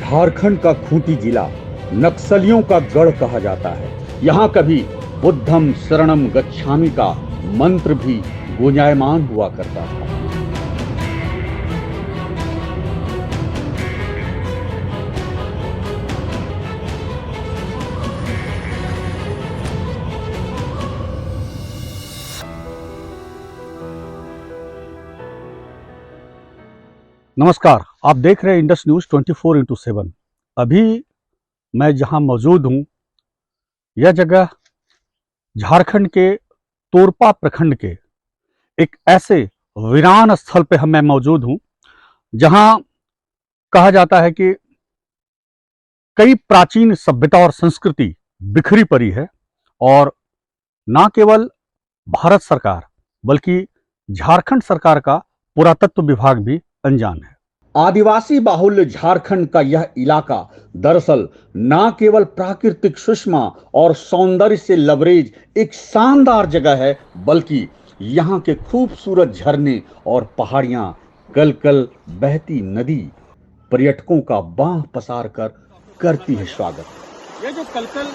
झारखंड का खूंटी जिला नक्सलियों का गढ़ कहा जाता है। यहाँ कभी बुद्धम शरणम गच्छामि का मंत्र भी गुंजायमान हुआ करता था। नमस्कार, आप देख रहे हैं इंडस न्यूज 24x7। अभी मैं जहां मौजूद हूं, यह जगह झारखंड के तोरपा प्रखंड के एक ऐसे वीरान स्थल पे मैं मौजूद हूं जहां कहा जाता है कि कई प्राचीन सभ्यता और संस्कृति बिखरी पड़ी है और न केवल भारत सरकार बल्कि झारखंड सरकार का पुरातत्व विभाग भी अनजान है। आदिवासी बाहुल्य झारखंड का यह इलाका दरअसल न केवल प्राकृतिक सुषमा और सौंदर्य से लबरेज एक शानदार जगह है, बल्कि यहाँ के खूबसूरत झरने और पहाड़ियां, कल कल बहती नदी पर्यटकों का बांह पसार कर करती है स्वागत। ये जो कलकल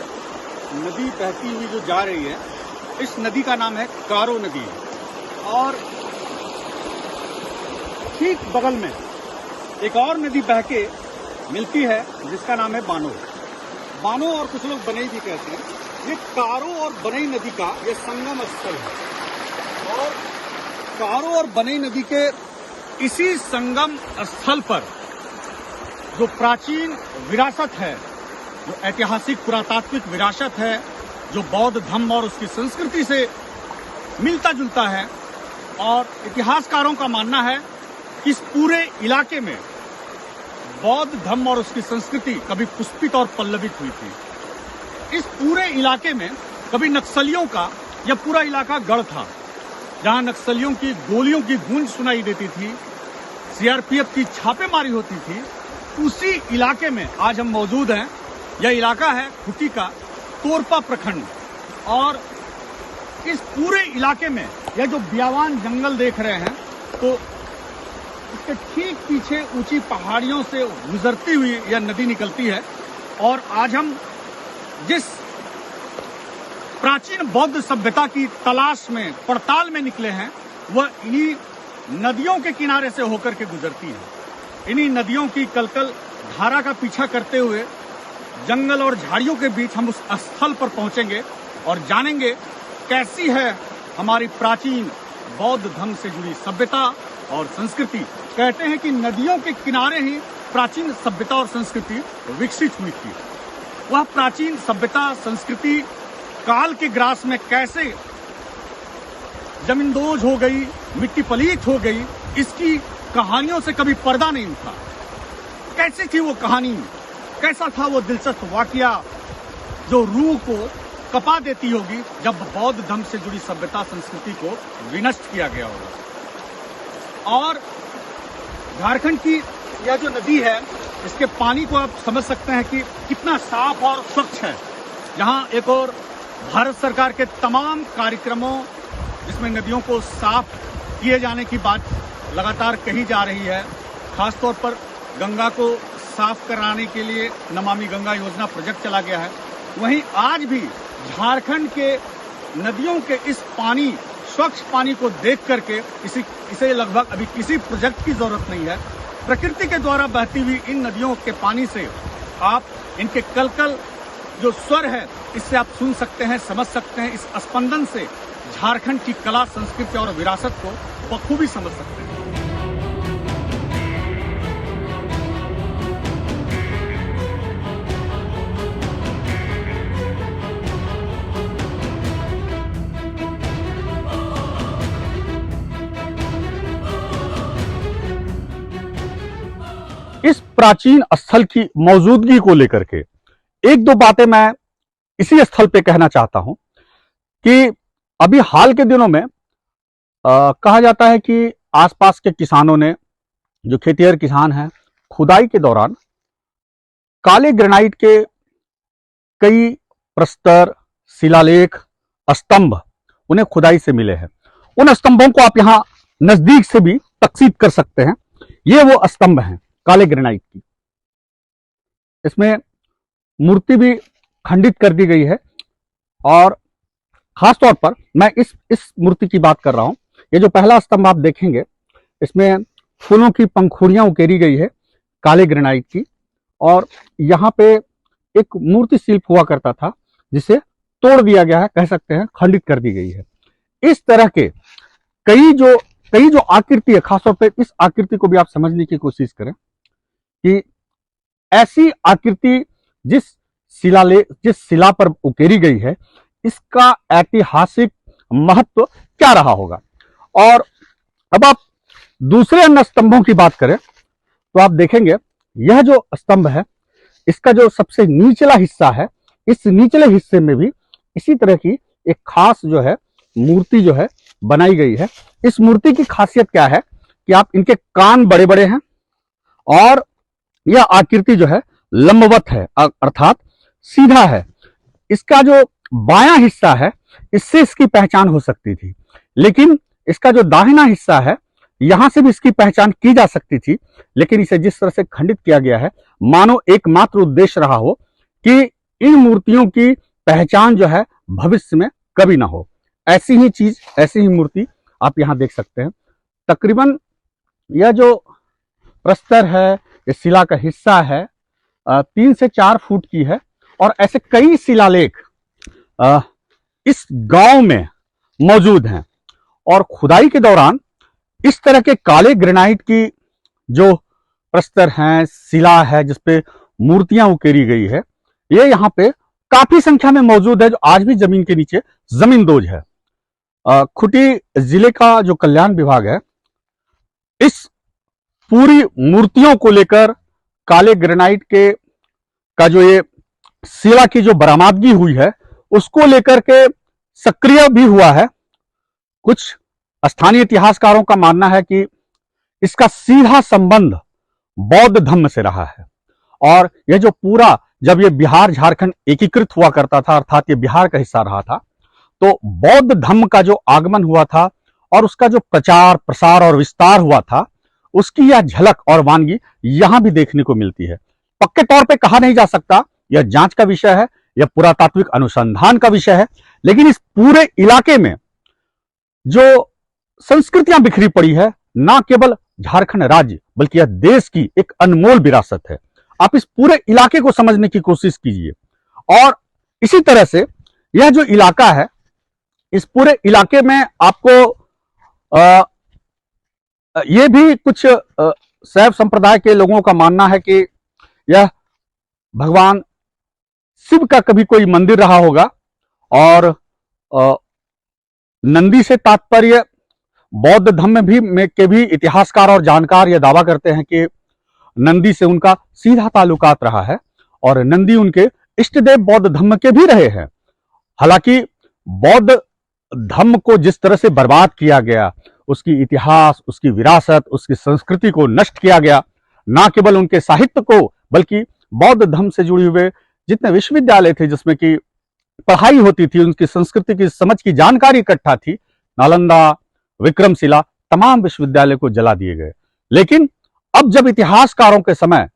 नदी बहती हुई जो जा रही है, इस नदी का नाम है कारो नदी और ठीक बगल में एक और नदी बह के मिलती है जिसका नाम है बानो। बानो और कुछ लोग बनई भी कहते हैं। ये कारो और बनई नदी का ये संगम स्थल है और कारो और बनई नदी के इसी संगम स्थल पर जो प्राचीन विरासत है, जो ऐतिहासिक पुरातात्विक विरासत है, जो बौद्ध धर्म और उसकी संस्कृति से मिलता जुलता है और इतिहासकारों का मानना है कि इस पूरे इलाके में बौद्ध धर्म और उसकी संस्कृति कभी पुष्पित और पल्लवित हुई थी। इस पूरे इलाके में कभी नक्सलियों का यह पूरा इलाका गढ़ था, जहां नक्सलियों की गोलियों की गूंज सुनाई देती थी, सीआरपीएफ की छापेमारी होती थी। उसी इलाके में आज हम मौजूद हैं। यह इलाका है खूंटी का तोरपा प्रखंड और इस पूरे इलाके में यह जो बियावान जंगल देख रहे हैं, तो इसके ठीक पीछे ऊंची पहाड़ियों से गुजरती हुई यह नदी निकलती है और आज हम जिस प्राचीन बौद्ध सभ्यता की तलाश में, पड़ताल में निकले हैं, वह इन्हीं नदियों के किनारे से होकर के गुजरती है। इन्हीं नदियों की कलकल धारा का पीछा करते हुए जंगल और झाड़ियों के बीच हम उस स्थल पर पहुंचेंगे और जानेंगे कैसी है हमारी प्राचीन बौद्ध धर्म से जुड़ी सभ्यता और संस्कृति। कहते हैं कि नदियों के किनारे ही प्राचीन सभ्यता और संस्कृति विकसित हुई थी। वह प्राचीन सभ्यता संस्कृति काल के ग्रास में कैसे जमींदोज हो गई, मिट्टी पलीत हो गई, इसकी कहानियों से कभी पर्दा नहीं उठा। कैसी थी वो कहानी, कैसा था वो दिलचस्प वाकया जो रूह को कपा देती होगी जब बौद्ध धर्म से जुड़ी सभ्यता संस्कृति को विनष्ट किया गया होगा। और झारखंड की यह जो नदी है, इसके पानी को आप समझ सकते हैं कि कितना साफ और स्वच्छ है। जहां एक और भारत सरकार के तमाम कार्यक्रमों जिसमें नदियों को साफ किए जाने की बात लगातार कही जा रही है, खासतौर पर गंगा को साफ कराने के लिए नमामि गंगा योजना प्रोजेक्ट चला गया है। वहीं आज भी झारखंड के नदियों के इस पानी, स्वच्छ पानी को देख करके इसे लगभग अभी किसी प्रोजेक्ट की जरूरत नहीं है। प्रकृति के द्वारा बहती हुई इन नदियों के पानी से आप इनके कलकल जो स्वर है, इससे आप सुन सकते हैं, समझ सकते हैं। इस स्पंदन से झारखंड की कला, संस्कृति और विरासत को बखूबी समझ सकते हैं। इस प्राचीन स्थल की मौजूदगी को लेकर के एक दो बातें मैं इसी स्थल पे कहना चाहता हूं कि अभी हाल के दिनों में कहा जाता है कि आसपास के किसानों ने, जो खेतिहर किसान हैं, खुदाई के दौरान काले ग्रेनाइट के कई प्रस्तर, शिलालेख, स्तंभ उन्हें खुदाई से मिले हैं। उन स्तंभों को आप यहां नजदीक से भी तकसीद कर सकते हैं। ये वो स्तंभ हैं काले ग्रेनाइट की। इसमें मूर्ति भी खंडित कर दी गई है। और खास तौर पर मैं इस मूर्ति की बात कर रहा हूं। ये जो पहला स्तंभ आप देखेंगे, इसमें फूलों की पंखुड़ियां उकेरी गई है काले ग्रेनाइट की, और यहाँ पे एक मूर्ति शिल्प हुआ करता था जिसे तोड़ दिया गया है, कह सकते हैं खंडित कर दी गई है। इस तरह के कई जो आकृति है, खासतौर पर इस आकृति को भी आप समझने की कोशिश करें कि ऐसी आकृति जिस शिला पर उकेरी गई है, इसका ऐतिहासिक महत्व क्या रहा होगा। और अब आप दूसरे अन्य स्तंभों की बात करें तो आप देखेंगे यह जो स्तंभ है, इसका जो सबसे निचला हिस्सा है, इस निचले हिस्से में भी इसी तरह की एक खास जो है मूर्ति जो है बनाई गई है। इस मूर्ति की खासियत क्या है कि आप इनके कान बड़े बड़े हैं और यह आकृति जो है लंबवत है, अर्थात सीधा है। इसका जो बायां हिस्सा है, इससे इसकी पहचान हो सकती थी, लेकिन इसका जो दाहिना हिस्सा है, यहां से भी इसकी पहचान की जा सकती थी, लेकिन इसे जिस तरह से खंडित किया गया है, मानो एकमात्र उद्देश्य रहा हो कि इन मूर्तियों की पहचान जो है भविष्य में कभी ना हो। ऐसी ही मूर्ति आप यहां देख सकते हैं। तकरीबन यह जो प्रस्तर है, ये शिला का हिस्सा है, 3 से 4 फुट की है। और ऐसे कई शिलालेख इस गांव में मौजूद हैं, और खुदाई के दौरान इस तरह के काले ग्रेनाइट की जो प्रस्तर हैं, शिला है जिसपे मूर्तियां उकेरी गई है, ये यहाँ पे काफी संख्या में मौजूद है, जो आज भी जमीन के नीचे जमींदोज है। खूंटी जिले का जो कल्याण विभाग है, इस पूरी मूर्तियों को लेकर काले ग्रेनाइट का जो ये शिला की जो बरामदगी हुई है, उसको लेकर के सक्रिय भी हुआ है। कुछ स्थानीय इतिहासकारों का मानना है कि इसका सीधा संबंध बौद्ध धर्म से रहा है। और यह जो पूरा, जब ये बिहार झारखंड एकीकृत हुआ करता था, अर्थात ये बिहार का हिस्सा रहा था, तो बौद्ध धर्म का जो आगमन हुआ था और उसका जो प्रचार प्रसार और विस्तार हुआ था, उसकी यह झलक और वानगी यहां भी देखने को मिलती है। पक्के तौर पे कहा नहीं जा सकता, यह जांच का विषय है, यह पुरातात्विक अनुसंधान का विषय है, लेकिन इस पूरे इलाके में जो संस्कृतियां बिखरी पड़ी है, ना केवल झारखंड राज्य बल्कि यह देश की एक अनमोल विरासत है। आप इस पूरे इलाके को समझने की कोशिश कीजिए। और इसी तरह से यह जो इलाका है, इस पूरे इलाके में आपको ये भी कुछ शैव संप्रदाय के लोगों का मानना है कि यह भगवान शिव का कभी कोई मंदिर रहा होगा। और नंदी से तात्पर्य बौद्ध धर्म के भी इतिहासकार और जानकार यह दावा करते हैं कि नंदी से उनका सीधा ताल्लुकात रहा है, और नंदी उनके इष्ट देव बौद्ध धर्म के भी रहे हैं। हालांकि बौद्ध धर्म को जिस तरह से बर्बाद किया गया, उसकी इतिहास, उसकी विरासत, उसकी संस्कृति को नष्ट किया गया, ना केवल उनके साहित्य को बल्कि बौद्ध धर्म से जुड़े हुए जितने विश्वविद्यालय थे जिसमें कि पढ़ाई होती थी, उनकी संस्कृति की समझ की जानकारी इकट्ठा थी, नालंदा, विक्रमशिला, तमाम विश्वविद्यालय को जला दिए गए। लेकिन अब जब इतिहासकारों के समय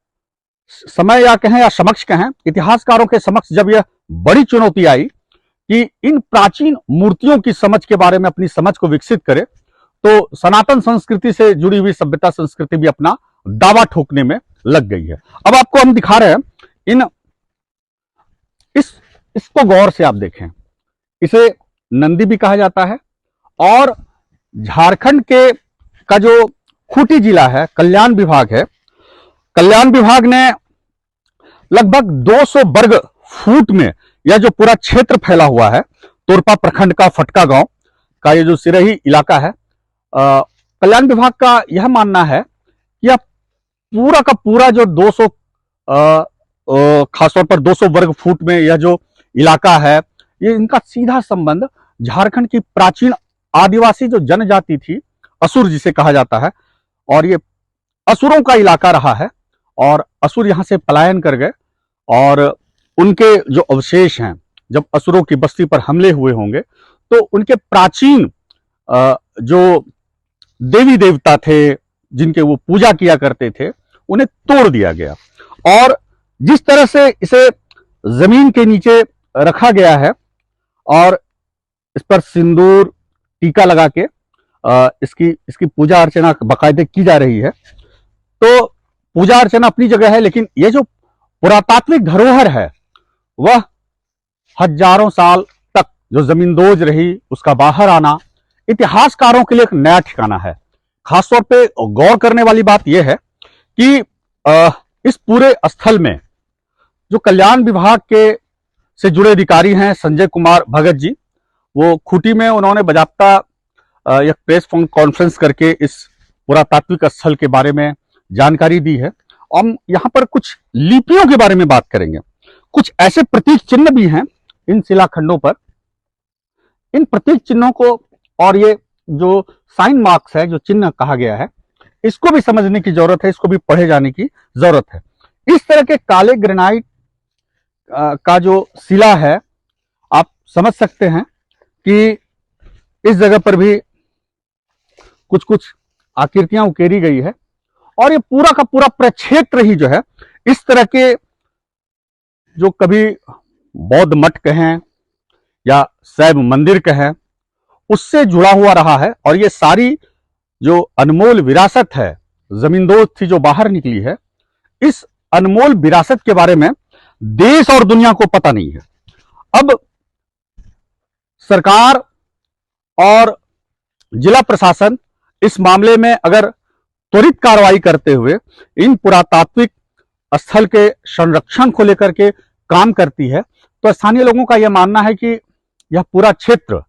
या कहें या समक्ष कहें, इतिहासकारों के समक्ष जब यह बड़ी चुनौती आई कि इन प्राचीन मूर्तियों की समझ के बारे में अपनी समझ को विकसित करे, तो सनातन संस्कृति से जुड़ी हुई सभ्यता संस्कृति भी अपना दावा ठोकने में लग गई है। अब आपको हम दिखा रहे हैं इसको गौर से आप देखें। इसे नंदी भी कहा जाता है, और झारखंड का जो खूंटी जिला है, कल्याण विभाग है, कल्याण विभाग ने लगभग 200 वर्ग फुट में यह जो पूरा क्षेत्र फैला हुआ है, तोरपा प्रखंड का फटका गांव का ये जो सिरही इलाका है, कल्याण विभाग का यह मानना है कि यह पूरा का पूरा जो 200 खासतौर पर 200 वर्ग फुट में यह जो इलाका है, ये इनका सीधा संबंध झारखंड की प्राचीन आदिवासी जो जनजाति थी, असुर जिसे कहा जाता है, और ये असुरों का इलाका रहा है। और असुर यहां से पलायन कर गए, और उनके जो अवशेष हैं, जब असुरों की बस्ती पर हमले हुए होंगे, तो उनके प्राचीन जो देवी देवता थे जिनके वो पूजा किया करते थे, उन्हें तोड़ दिया गया। और जिस तरह से इसे जमीन के नीचे रखा गया है और इस पर सिंदूर टीका लगा के इसकी पूजा अर्चना बाकायदे की जा रही है। तो पूजा अर्चना अपनी जगह है, लेकिन ये जो पुरातात्विक धरोहर है वह हजारों साल तक जो जमींदोज रही उसका बाहर आना इतिहासकारों के लिए एक नया ठिकाना है। खासतौर पे गौर करने वाली बात यह है कि इस पूरे स्थल में जो कल्याण विभाग के से जुड़े अधिकारी हैं संजय कुमार भगत जी, वो खूंटी में उन्होंने बाजाबता एक प्रेस कॉन्फ्रेंस करके इस पुरातात्विक स्थल के बारे में जानकारी दी है। हम यहाँ पर कुछ लिपियों के बारे में बात करेंगे। कुछ ऐसे प्रतीक चिन्ह भी हैं इन शिलाखंडों पर। इन प्रतीक चिन्हों को और ये जो साइन मार्क्स है, जो चिन्ह कहा गया है, इसको भी समझने की जरूरत है, इसको भी पढ़े जाने की जरूरत है। इस तरह के काले ग्रेनाइट का जो शिला है, आप समझ सकते हैं कि इस जगह पर भी कुछ कुछ आकृतियां उकेरी गई है और ये पूरा का पूरा प्रक्षेत्र ही जो है इस तरह के जो कभी बौद्ध मठ कहें या शैव मंदिर कहें उससे जुड़ा हुआ रहा है। और ये सारी जो अनमोल विरासत है जमींदोज थी जो बाहर निकली है, इस अनमोल विरासत के बारे में देश और दुनिया को पता नहीं है। अब सरकार और जिला प्रशासन इस मामले में अगर त्वरित कार्रवाई करते हुए इन पुरातात्विक स्थल के संरक्षण को लेकर के काम करती है तो स्थानीय लोगों का यह मानना है कि यह पूरा क्षेत्र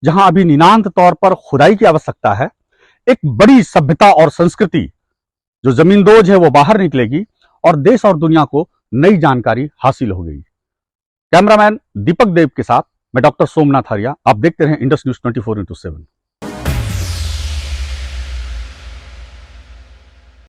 जहां अभी निनांत तौर पर खुदाई की आवश्यकता है, एक बड़ी सभ्यता और संस्कृति जो जमींदोज है वो बाहर निकलेगी और देश और दुनिया को नई जानकारी हासिल होगी। कैमरामैन दीपक देव के साथ मैं डॉक्टर सोमनाथ आर्या, आप देखते रहे इंडस न्यूज 24/7।